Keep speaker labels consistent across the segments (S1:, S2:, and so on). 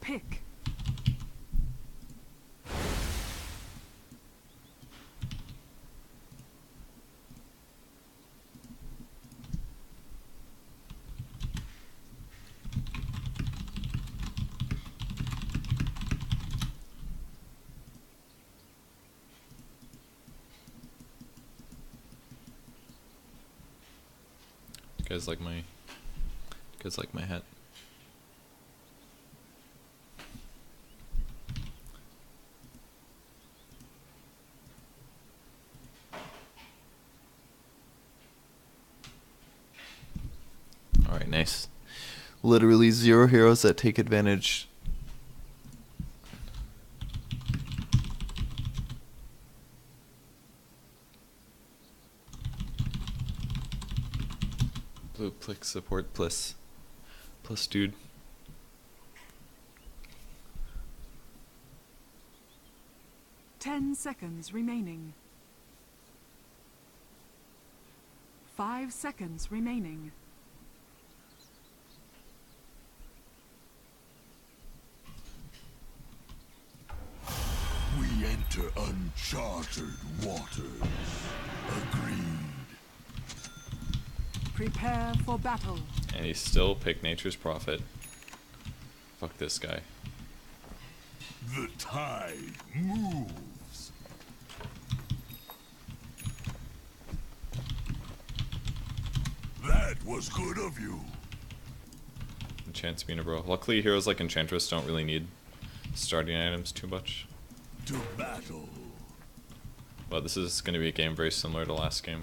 S1: pick.
S2: You guys like my hat? Alright, nice. Literally 0 heroes that take advantage. Blue click support plus dude.
S1: 10 seconds remaining. 5 seconds remaining.
S3: We enter uncharted waters. Agreed.
S1: Prepare for battle.
S2: And he still picked Nature's Prophet. Fuck this guy.
S3: The tide moves. That was good of you.
S2: Enchants Mina, bro. Luckily, heroes like Enchantress don't really need starting items too much.
S3: To battle.
S2: But this is going to be a game very similar to last game,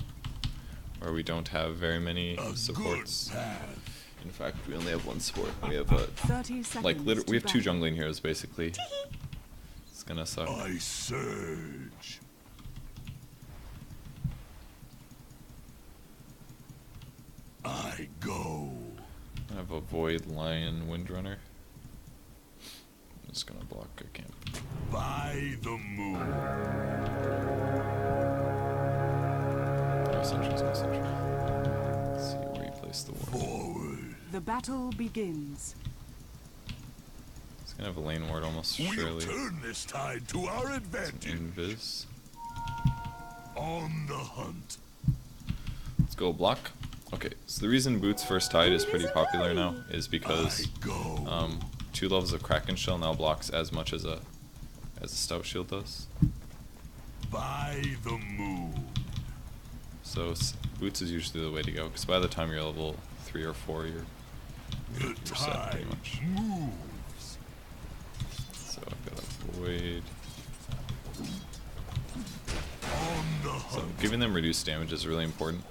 S2: where we don't have very many supports. In fact, we only have one support. We have
S1: 30 seconds
S2: we have 2 jungling heroes basically. It's gonna suck.
S3: I surge. I go.
S2: I have a Void, Lion, Windrunner. I'm just gonna block a camp.
S3: By the moon.
S2: No sentries, no sentries. Let's see where you place the ward.
S3: Forward.
S1: The battle begins.
S2: It's gonna have a lane ward almost
S3: We'll
S2: surely.
S3: turn this tide to our
S2: Some
S3: advantage.
S2: invis.
S3: On the hunt.
S2: Let's go block. Okay, so the reason Boots first tide is pretty popular now is because
S3: I go.
S2: 2 levels of Kraken Shell now blocks as much as a Stout Shield does.
S3: By the moon.
S2: So Boots is usually the way to go, because by the time you're level 3 or 4, you're
S3: The
S2: set pretty
S3: tide
S2: much.
S3: moves.
S2: So I've got a Void.
S3: On the
S2: So
S3: hunt.
S2: giving them reduced damage is really important.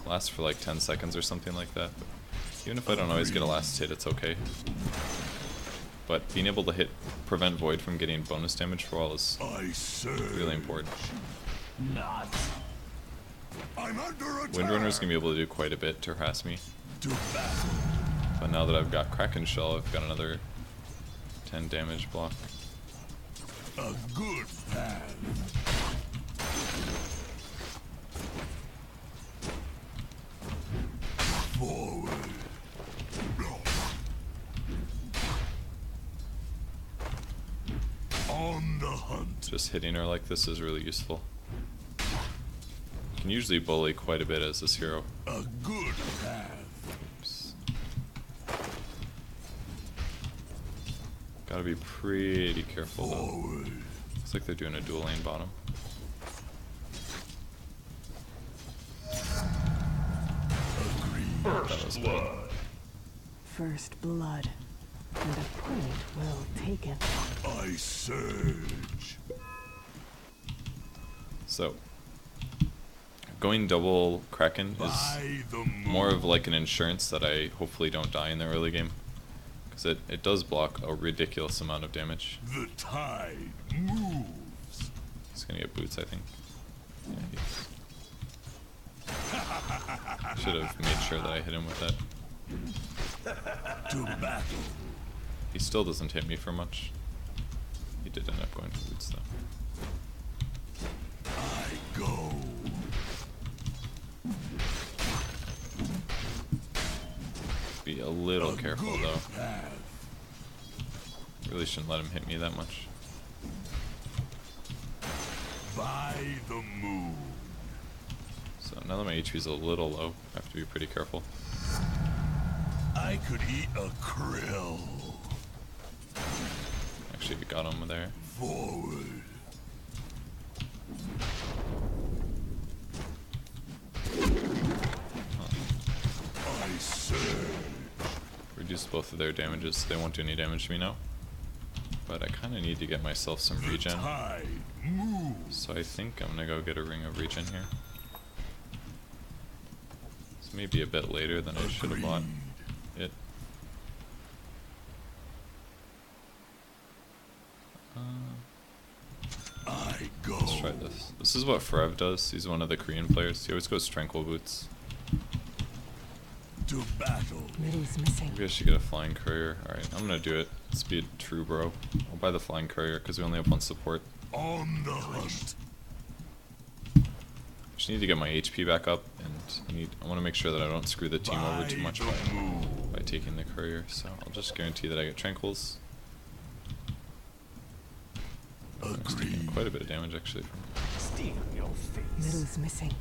S2: Lasts for like 10 seconds or something like that. But even if I don't always get a last hit, it's okay. But being able to prevent Void from getting bonus damage for a while is
S3: I surge.
S2: really important.
S3: Not. I'm under attack.
S2: Windrunner's gonna be able to do quite a bit to harass me.
S3: To battle.
S2: But now that I've got Kraken Shell, I've got another 10 damage block.
S3: A good path. Forward. On the hunt.
S2: Just hitting her like this is really useful. You can usually bully quite a bit as this hero.
S3: A good path.
S2: Oops. Gotta be pretty careful though.
S3: Forward.
S2: Looks like they're doing a dual lane bottom.
S3: Agreed.
S2: That was bad.
S4: First blood, and a point well taken.
S3: I surge.
S2: So, going double Kraken is
S3: By the moon.
S2: more of like an insurance that I hopefully don't die in the early game. Because it does block a ridiculous amount of damage.
S3: The tide moves.
S2: He's gonna get boots, I think. Yeah, should have made sure that I hit him with that.
S3: To battle.
S2: He still doesn't hit me for much. He did end up going for boots though.
S3: I go.
S2: Be a little careful
S3: good
S2: though.
S3: Path.
S2: Really shouldn't let him hit me that much.
S3: By the moon.
S2: So now that my HP is a little low, I have to be pretty careful.
S3: I could eat a krill.
S2: Actually, we got him there.
S3: Forward. I surge.
S2: Reduce both of their damages, so they won't do any damage to me now. But I kind of need to get myself some
S3: The
S2: regen.
S3: tide moves.
S2: So I think I'm gonna go get a ring of regen here. This may be a bit later than I should have bought it.
S3: I go.
S2: Let's try this. This is what Frev does. He's one of the Korean players. He always goes tranquil boots.
S3: To battle.
S4: Middle's missing.
S2: Maybe I should get a flying courier. Alright, I'm gonna do it. Let's be a true bro. I'll buy the flying courier because we only have one support.
S3: On the hunt.
S2: I just need to get my HP back up, and I want to make sure that I don't screw the team over too much by taking the courier. So I'll just guarantee that I get tranquils. It's taking
S3: Agreed.
S2: quite a bit of damage actually.
S4: Middle's missing.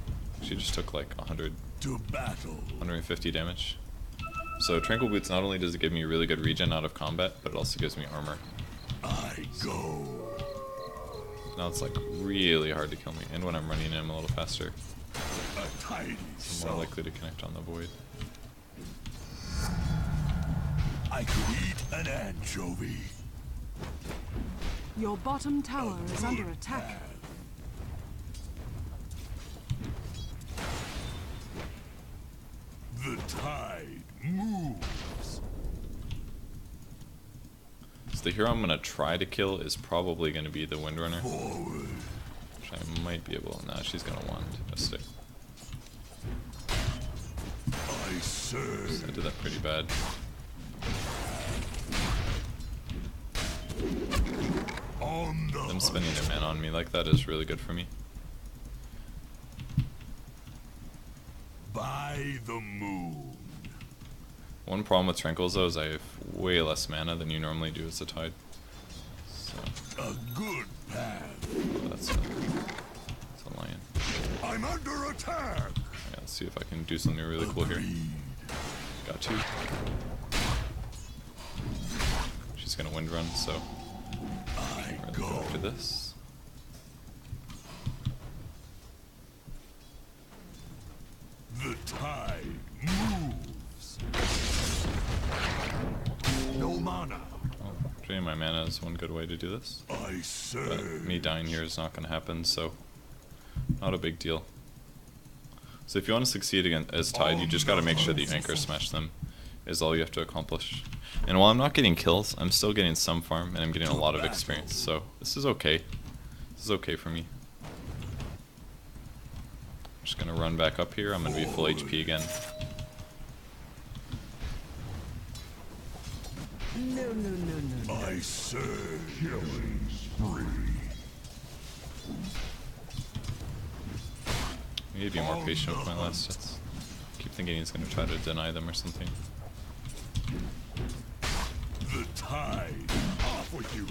S2: She just took like 100,
S3: To battle.
S2: 150 damage. So tranquil boots, not only does it give me really good regen out of combat, but it also gives me armor.
S3: I go.
S2: Now it's like really hard to kill me, and when I'm running in, I'm a little faster.
S3: A tidy
S2: I'm
S3: soul.
S2: more likely to connect on the void.
S3: I could eat an anchovy.
S1: Your bottom tower is under attack.
S3: The tide moves.
S2: So the hero I'm gonna try to kill is probably gonna be the Windrunner,
S3: Forward.
S2: which I might be able. Nah, she's gonna want a stick.
S3: I surge.
S2: I did that pretty bad.
S3: On the
S2: Them
S3: hunt.
S2: spending their mana on me like that is really good for me.
S3: By the moon.
S2: One problem with Tranquils though is I have way less mana than you normally do as a Tide. So,
S3: A good path.
S2: oh, that's a lion.
S3: I'm under attack.
S2: Yeah, let's see if I can do something really cool here.
S3: Agreed.
S2: Got two. She's gonna wind run, so
S3: I
S2: we're gonna go
S3: go.
S2: after this.
S3: The tide moves. No mana.
S2: Oh, draining my mana is one good way to do this.
S3: I
S2: But
S3: surge.
S2: me dying here is not gonna happen, so not a big deal. So if you want to succeed against as Tide, you just gotta make sure that you anchor smash them, is all you have to accomplish. And while I'm not getting kills, I'm still getting some farm, and I'm getting a lot of experience, so this is okay. This is okay for me. I'm just gonna run back up here, I'm gonna be full HP again.
S3: I surge. Killing spree.
S2: I need to be more patient with my last hits. I keep thinking he's gonna try to deny them or something.
S3: The tide. Off with you.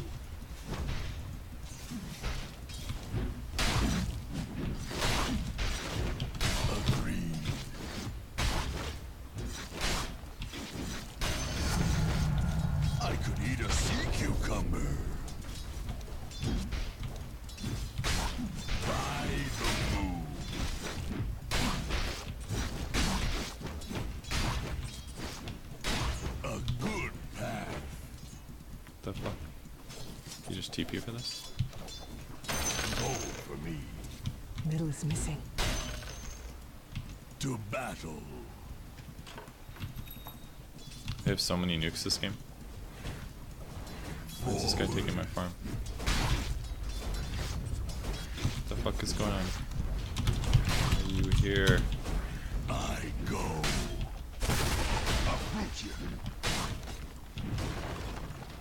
S3: Agreed. I could eat a sea cucumber. By the moon. A good path.
S2: What the fuck? You just TP for this?
S3: Go for me.
S4: Middle's missing.
S3: To battle.
S2: They have so many nukes this game. Why is this guy taking my farm? What the fuck is going on? Are you here?
S3: I go. Approach you.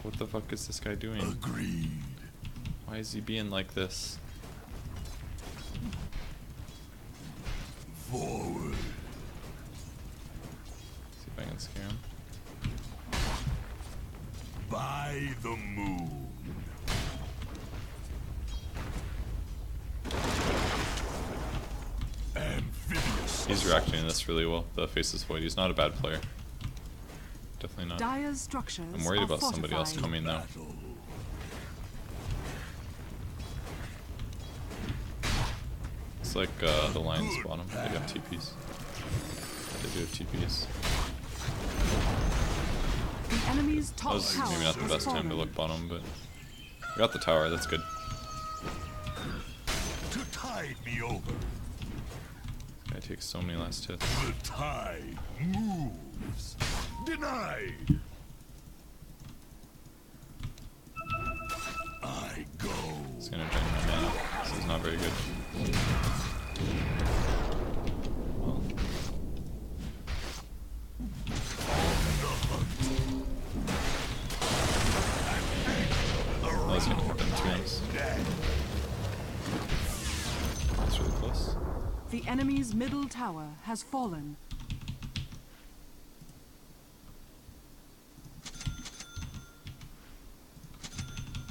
S2: What the fuck is this guy doing?
S3: Agreed.
S2: Why is he being like this?
S3: Forward.
S2: See if I can scare him.
S3: By the moon. Amphibious.
S2: He's reacting to this really well, the Faceless Void. He's not a bad player. Definitely not.
S1: Dire's structures
S2: I'm worried
S1: are
S2: about somebody else
S1: fortified.
S2: coming though.
S3: Battle.
S2: It's like the Lions bottom. They got TPs. They do have TPs.
S1: The enemy's
S2: That
S1: top
S2: was
S1: tower
S2: maybe not the
S1: has
S2: best time to
S1: fallen.
S2: look bottom, but we got the tower. That's good.
S3: To tide me over.
S2: Guy takes so many last hits.
S3: The tide moves. Denied. I go.
S2: He's gonna drain my mana. This is not very good. Well, that was gonna happen twice. That's really close.
S1: The enemy's middle tower has fallen.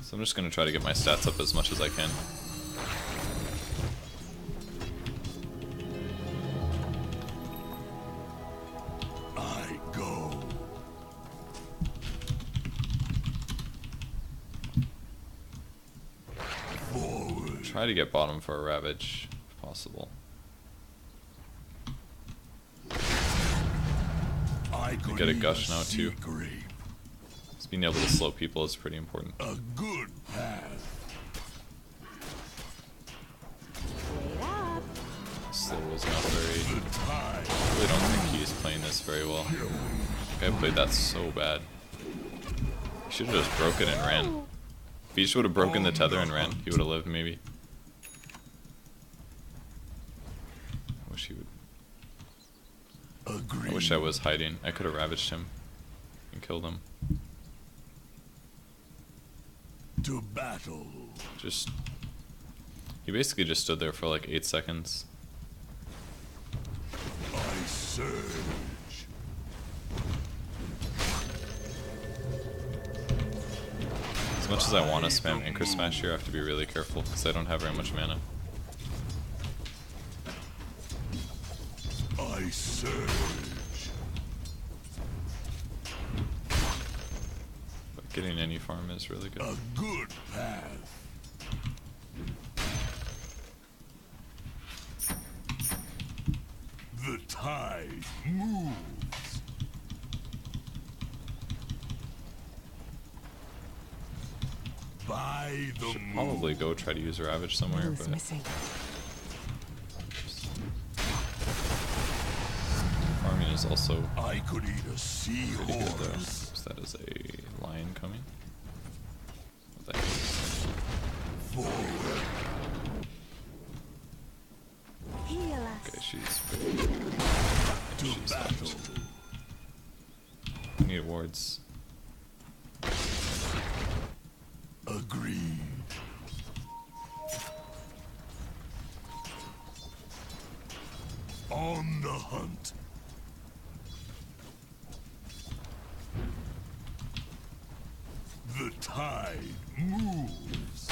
S2: So I'm just gonna try to get my stats up as much as I can.
S3: I go. Forward.
S2: Try to get bottom for a Ravage, if possible.
S3: I could
S2: get a
S3: eat
S2: gush now,
S3: sea
S2: too.
S3: grape.
S2: Just being able to slow people is pretty important.
S3: A good path.
S2: Slow was not very...
S3: The tide.
S2: I really don't think he's playing this very well. Guy played that so bad. He should have just broke it and ran. If he just would have broken the tether and ran, he would have lived maybe. I wish he would.
S3: Agree.
S2: I wish I was hiding. I could have ravaged him and killed him.
S3: To battle.
S2: Just... He basically just stood there for like 8 seconds.
S3: I surge.
S2: As much as I want to spam Anchor Smash here, I have to be really careful because I don't have very much mana.
S3: I surge.
S2: But getting any farm is really good.
S3: A good path. The tide moves. By the
S2: Should
S3: moon.
S2: probably go try to use Ravage somewhere,
S4: Middle is
S2: but
S4: missing.
S2: farming is also
S3: I could eat a
S2: pretty good though.
S3: seahorse.
S2: So that is a lion coming. What the heck is
S3: Forward.
S2: that? Okay, she's pretty.
S3: To
S2: She's
S3: battle.
S2: fucked. I need wards.
S3: Agreed. On the hunt. The tide moves.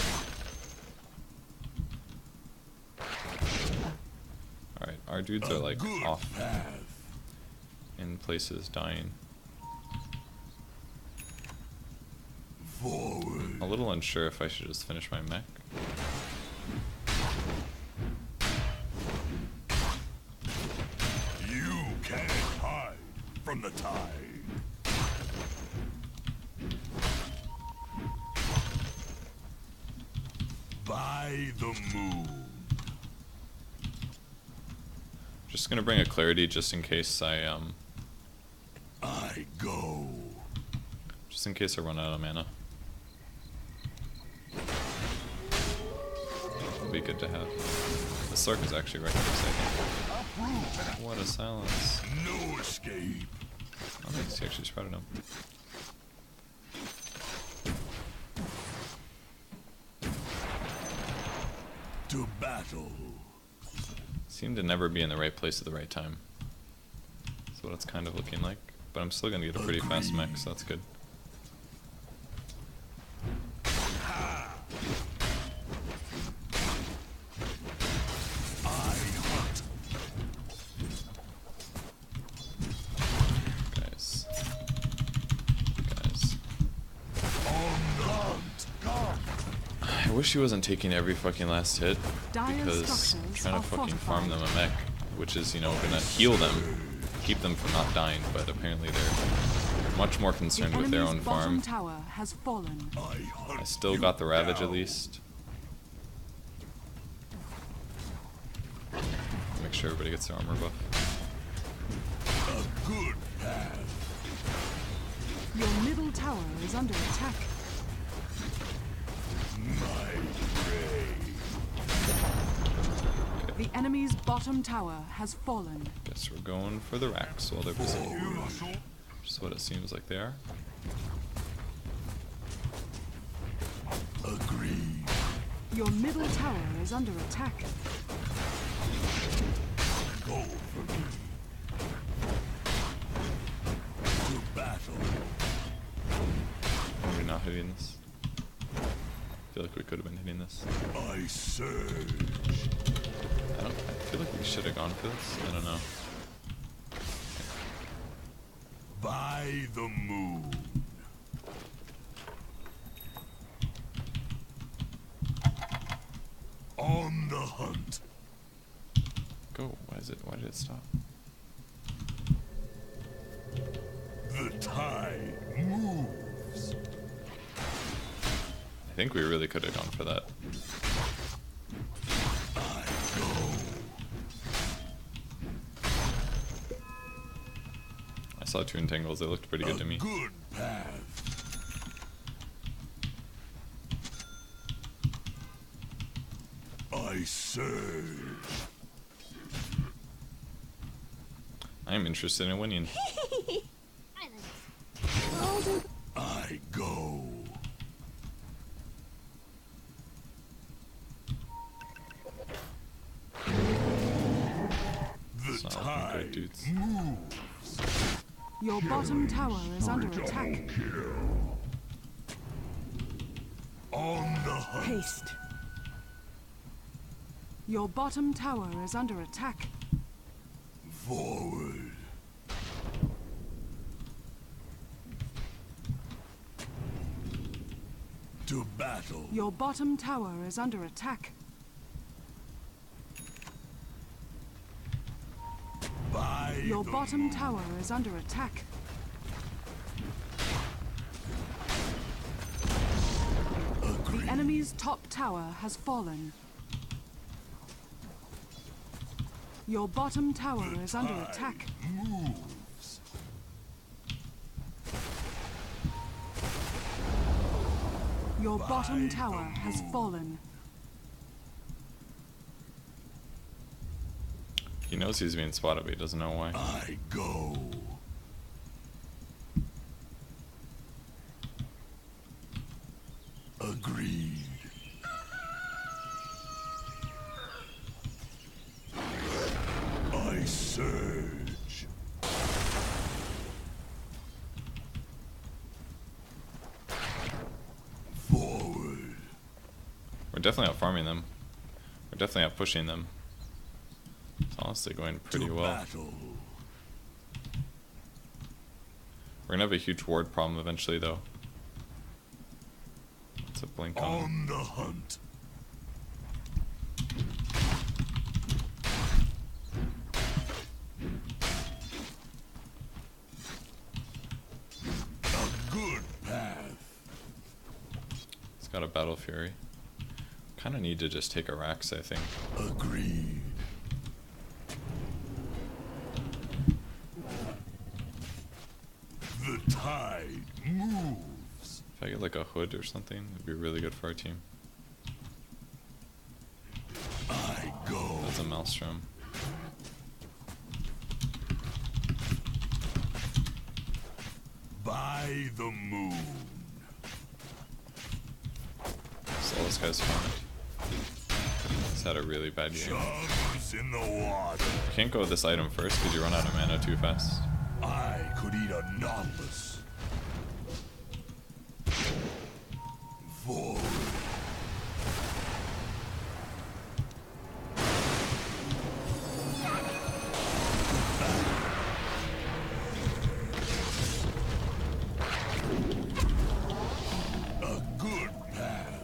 S2: Alright, our dudes
S3: A
S2: are like
S3: good
S2: off
S3: path.
S2: in places dying.
S3: Forward.
S2: A little unsure if I should just finish my mech.
S3: You can't hide from the tide. By the moon.
S2: Just gonna bring a clarity just in case I
S3: Go.
S2: just in case I run out of mana. It'll be good to have. The Sark is actually right in a second. What a silence.
S3: No escape.
S2: Oh, nice, he actually sprouted him.
S3: To battle.
S2: Seem to never be in the right place at the right time. That's what it's kind of looking like. But I'm still gonna get a pretty fast mech, so that's good. wish he wasn't taking every fucking last hit,
S1: Dire
S2: because I'm
S1: structures
S2: trying to
S1: are
S2: fucking farm them
S1: fortified.
S2: a mech, which is, you know, gonna heal them, keep them from not dying, but apparently they're much more
S1: The
S2: concerned with their own
S1: enemy's bottom
S2: farm.
S1: tower has fallen.
S2: I still got the Ravage at least. Make sure everybody gets their armor buff.
S3: A good path.
S1: Your middle tower is under attack.
S3: My prey.
S1: The enemy's bottom tower has fallen.
S2: Guess we're going for the racks while they're busy. Just what it seems like they are.
S3: Agreed.
S1: Your middle tower is under attack.
S3: Go for me. To battle.
S2: Are we not hitting this? I feel like we could have been hitting this.
S3: I surge.
S2: I feel like we should have gone for this. I don't know.
S3: By the moon. On the hunt.
S2: Go. Why did it stop?
S3: The tide moves.
S2: I think we really could have gone for that.
S3: I go.
S2: I saw two entangles, they looked pretty good to me.
S3: Good path. I surge.
S2: I am interested in winning.
S3: I go. The
S2: It's not looking
S3: tide
S2: good, dudes.
S3: moves.
S1: Your bottom tower is under attack.
S3: On the hunt.
S4: Haste.
S1: Your bottom tower is under attack.
S3: Forward. To battle.
S1: Your bottom tower is under attack.
S3: By
S1: Your
S3: the
S1: bottom
S3: moon.
S1: tower is under attack. The enemy's top tower has fallen. Your bottom tower is under attack.
S3: Moves.
S1: Your bottom
S3: By
S1: tower
S3: the
S1: has
S3: moon.
S1: fallen.
S2: He knows he's being spotted, but he doesn't know why.
S3: I go. Agreed. I surge. Forward.
S2: We're definitely out farming them. We're definitely out pushing them. It's honestly going pretty
S3: To
S2: well.
S3: battle.
S2: We're gonna have a huge ward problem eventually, though. It's a blink on.
S3: On the hunt. A good path.
S2: He's got a Battle Fury. Kind of need to just take a Rax, I think.
S3: Agreed. The tide moves.
S2: If I get like a Hood or something, it'd be really good for our team.
S3: I go.
S2: That's a Maelstrom.
S3: By the moon.
S2: So this guy's farmed. He's had a really bad game.
S3: Chums in the water.
S2: Can't go with this item first because you run out of mana too fast.
S3: I could eat a nautilus. Forward. A good path.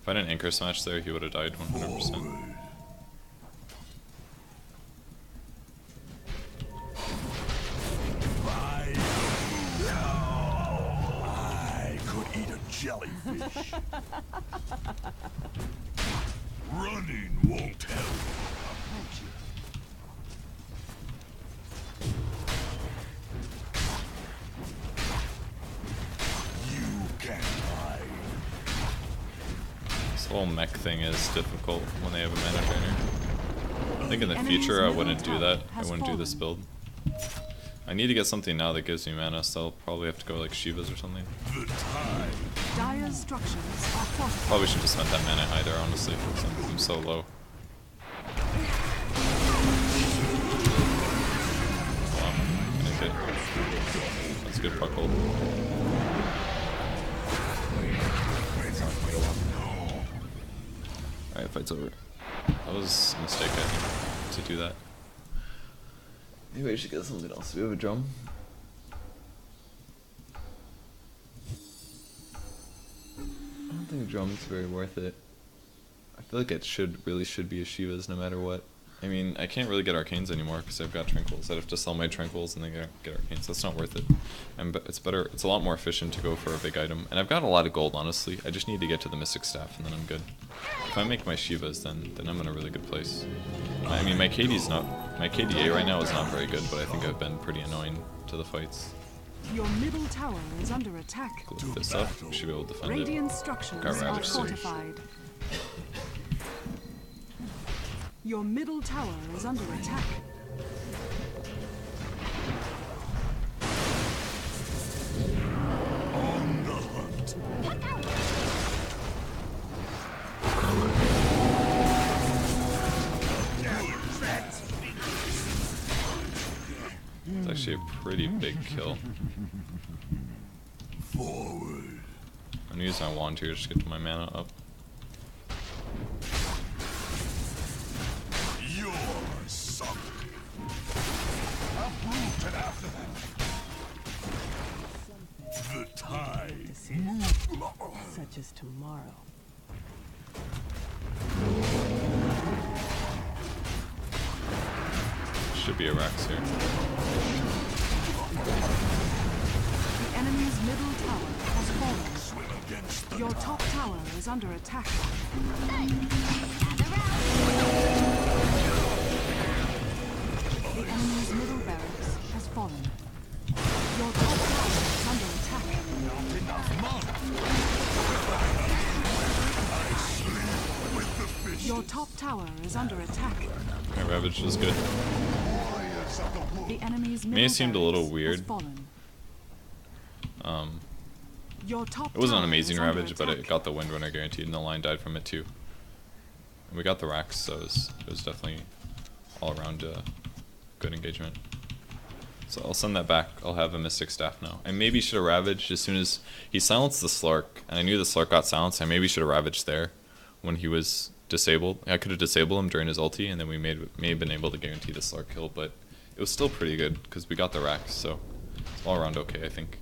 S2: If I didn't anchor smash there, he would have died 100%.
S3: I could eat a jellyfish. Running won't help. You can't hide.
S2: This whole mech thing is difficult when they have a mana drainer. I think in the future I wouldn't do that. I wouldn't do this build. I need to get something now that gives me mana, so I'll probably have to go like Shiva's or something.
S1: Dire's structures are fortified.
S2: Probably should have spent that mana high there, honestly, because I'm so low. Wow, make it. That's a good puck hold. Alright, fight's over. That was a mistake, I think, to do that. Maybe I should get something else. Do we have a drum? I don't think a drum's very worth it. I feel like it really should be a Shiva's no matter what. I mean, I can't really get arcanes anymore because I've got tranquils. I'd have to sell my tranquils and then get arcanes. That's not worth it. It's better. It's a lot more efficient to go for a big item. And I've got a lot of gold, honestly. I just need to get to the Mystic Staff and then I'm good. If I make my Shivas, then I'm in a really good place. I mean, my KDA right now is not very good, but I think I've been pretty annoying to the fights.
S1: Your middle tower is under attack.
S2: Lift this up. We should be able to defend it.
S1: Radiant structures
S2: Got
S1: are
S2: Ravage soon.
S1: fortified. Your middle tower is under attack.
S3: On the hunt.
S2: It's actually a pretty big kill.
S3: Forward.
S2: I'm gonna use my wand here just to get my mana up.
S3: You're sunk. I've moved it after that. The tide.
S4: Such as tomorrow.
S2: Should be a Rex here.
S1: The enemy's middle tower has fallen.
S3: Swim against the
S1: Your top tower is under attack. The enemy's middle barracks has fallen. Your top tower is under attack.
S3: not enough mana. I sleep with the fish.
S1: Your top tower is under attack.
S2: My Ravage was good.
S3: Warriors of the wood.
S1: The enemy's middle
S2: May have seemed a little
S1: barracks
S2: weird.
S1: has fallen.
S2: It
S1: Your top
S2: wasn't an
S1: tower
S2: amazing
S1: is under
S2: Ravage, but it
S1: attack.
S2: got the Windrunner guaranteed, and the line died from it too. And we got the racks, so it was definitely all around good engagement. So I'll send that back. I'll have a Mystic Staff now. I maybe should have Ravaged as soon as he silenced the Slark, and I knew the Slark got silenced. I maybe should have Ravaged there when he was disabled. I could have disabled him during his ulti, and then we may have been able to guarantee the Slark kill, but it was still pretty good because we got the racks, so it's all around okay, I think.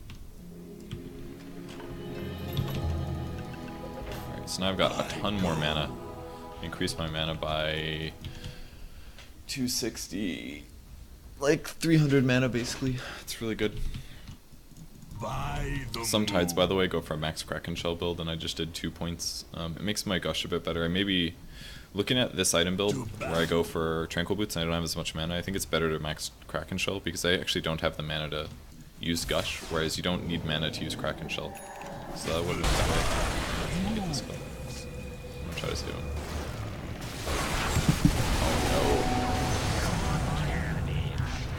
S2: Alright, so now I've got a ton more mana. Increased my mana by 260, like 300 mana basically. It's really good.
S3: By the
S2: Some tides,
S3: moon.
S2: by the way, go for a max Kraken Shell build, and I just did 2 points. It makes my gush a bit better. I maybe, looking at this item build, where I go for Tranquil Boots and I don't have as much mana, I think it's better to max Kraken Shell, because I actually don't have the mana to use Gush, whereas you don't need mana to use Kraken Shell. So that would have been better. Get this build. I'm gonna try to save him.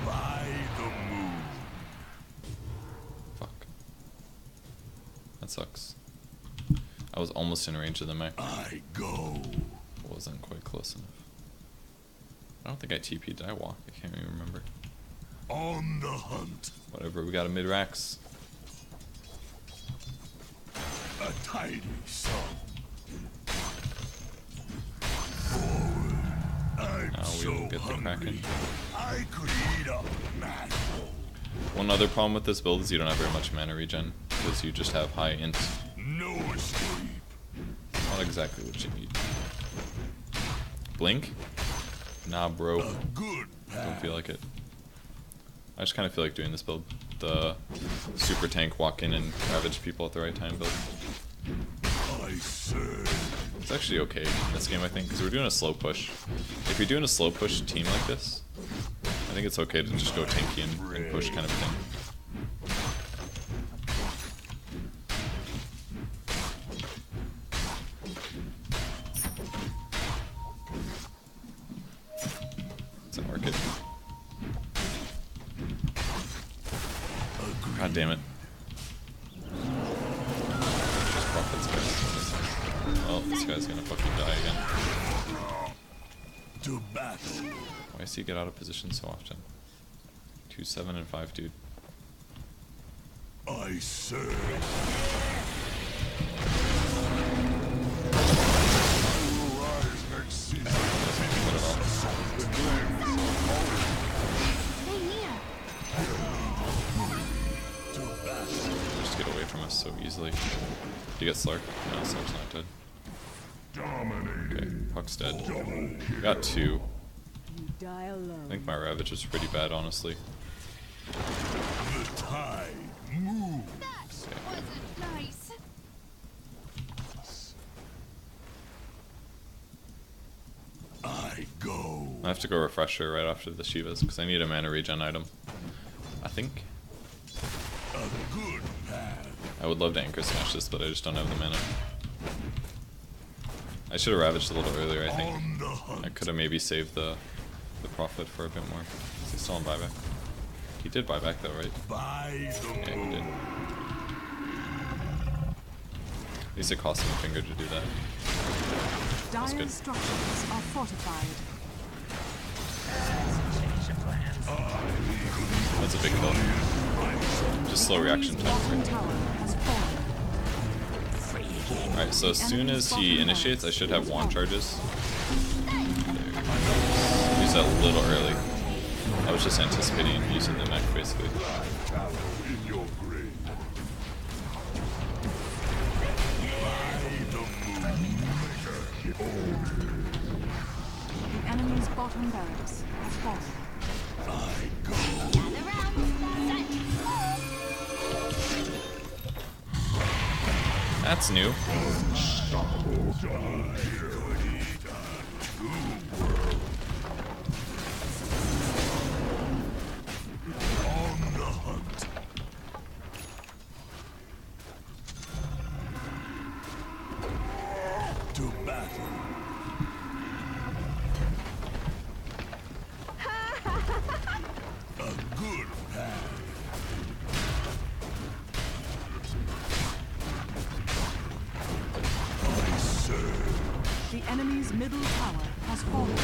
S3: By the moon.
S2: Fuck. That sucks. I was almost in range of the mech.
S3: I go.
S2: Wasn't quite close enough. I don't think I TP'd. Did I walk? I can't even remember.
S3: On the hunt.
S2: Whatever, we got a mid-rax.
S3: A tidy song. Forward. I'm
S2: Now we
S3: so
S2: will get the
S3: hungry.
S2: Kraken.
S3: I could eat a manful.
S2: One other problem with this build is you don't have very much mana regen, because you just have high int.
S3: No escape.
S2: Not exactly what you need. Blink? Nah, bro. Don't feel like it. I just kind of feel like doing this build. The super tank walk in and ravage people at the right time build. It's actually okay in this game, I think, because we're doing a slow push. If you're doing a slow push team like this, I think it's okay to just go tanky and push kind of thing. Does that work it? God damn it. Just profits, guys. Well, this guy's gonna fucking die again.
S3: To battle.
S2: Why does he get out of position so often? 2, 7, and 5, dude.
S3: I serve.
S2: Just get away from us so easily. Did you get Slark? No, Slark's not dead. Okay, Puck's dead. We got 2.
S4: You die alone.
S2: I think my Ravage was pretty bad, honestly.
S3: The tide moves.
S5: That wasn't nice.
S3: I go.
S2: I have to go Refresher right after the Shivas, because I need a mana regen item. I think.
S3: A good path.
S2: I would love to Anchor Smash this, but I just don't have the mana. I should have Ravaged a little earlier, I think.
S3: On the hunt.
S2: I could have maybe saved the profit for a bit more. Is he still on buyback? He did buyback though, right?
S3: By the
S2: Yeah, he
S3: moon.
S2: did. At least it cost him a finger to do that. That's
S1: Dire
S2: good.
S1: structures are fortified.
S2: That's a big kill. Just slow reaction
S1: Bottom
S2: time.
S1: tower has fallen.
S2: Alright, so as soon as he initiates, I should have wand charges. Use that a little early. I was just anticipating using the mech, basically.
S3: In your grave.
S1: The enemy's bottom barracks has fallen.
S2: That's new.
S3: On the hunt. To battle. A good path. I serve.
S1: The enemy's middle tower has fallen.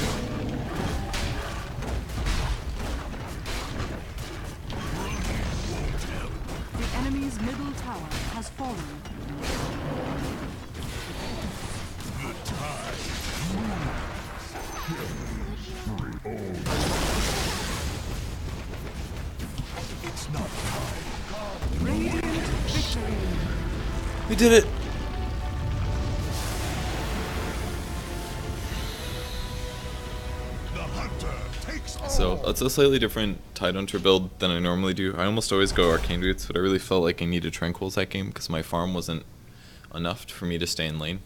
S1: The enemy's middle tower has fallen.
S3: The tide It's not time.
S1: Radiant victory.
S2: We did it!
S3: The hunter takes
S2: So that's a slightly different Tidehunter build than I normally do. I almost always go Arcane Roots, but I really felt like I needed Tranquils that game because my farm wasn't enough for me to stay in lane.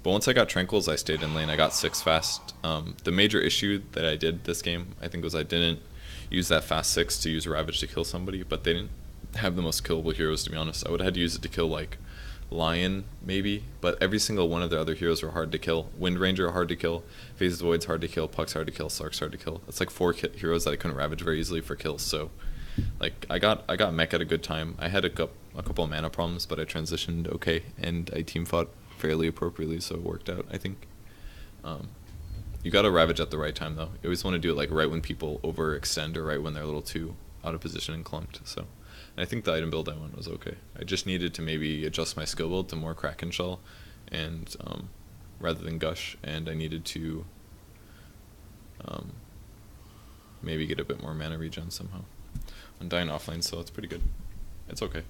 S2: But once I got Tranquils, I stayed in lane. I got 6 fast. The major issue that I did this game, I think, was I didn't use that fast 6 to use Ravage to kill somebody, but they didn't have the most killable heroes, to be honest. I would have had to use it to kill, like, Lion, maybe, but every single one of the other heroes were hard to kill. Wind Ranger hard to kill, Phases Void's hard to kill, Puck's hard to kill, Slark's hard to kill. It's like 4 heroes that I couldn't Ravage very easily for kills, so like I got mech at a good time. I had a couple of mana problems, but I transitioned okay, and I team fought fairly appropriately, so it worked out, I think. You gotta Ravage at the right time, though. You always want to do it like right when people overextend or right when they're a little too out of position and clumped, so. And I think the item build I went was okay. I just needed to maybe adjust my skill build to more Kraken Shell, and rather than Gush, and I needed to maybe get a bit more mana regen somehow. I'm dying offlane, so it's pretty good. It's okay.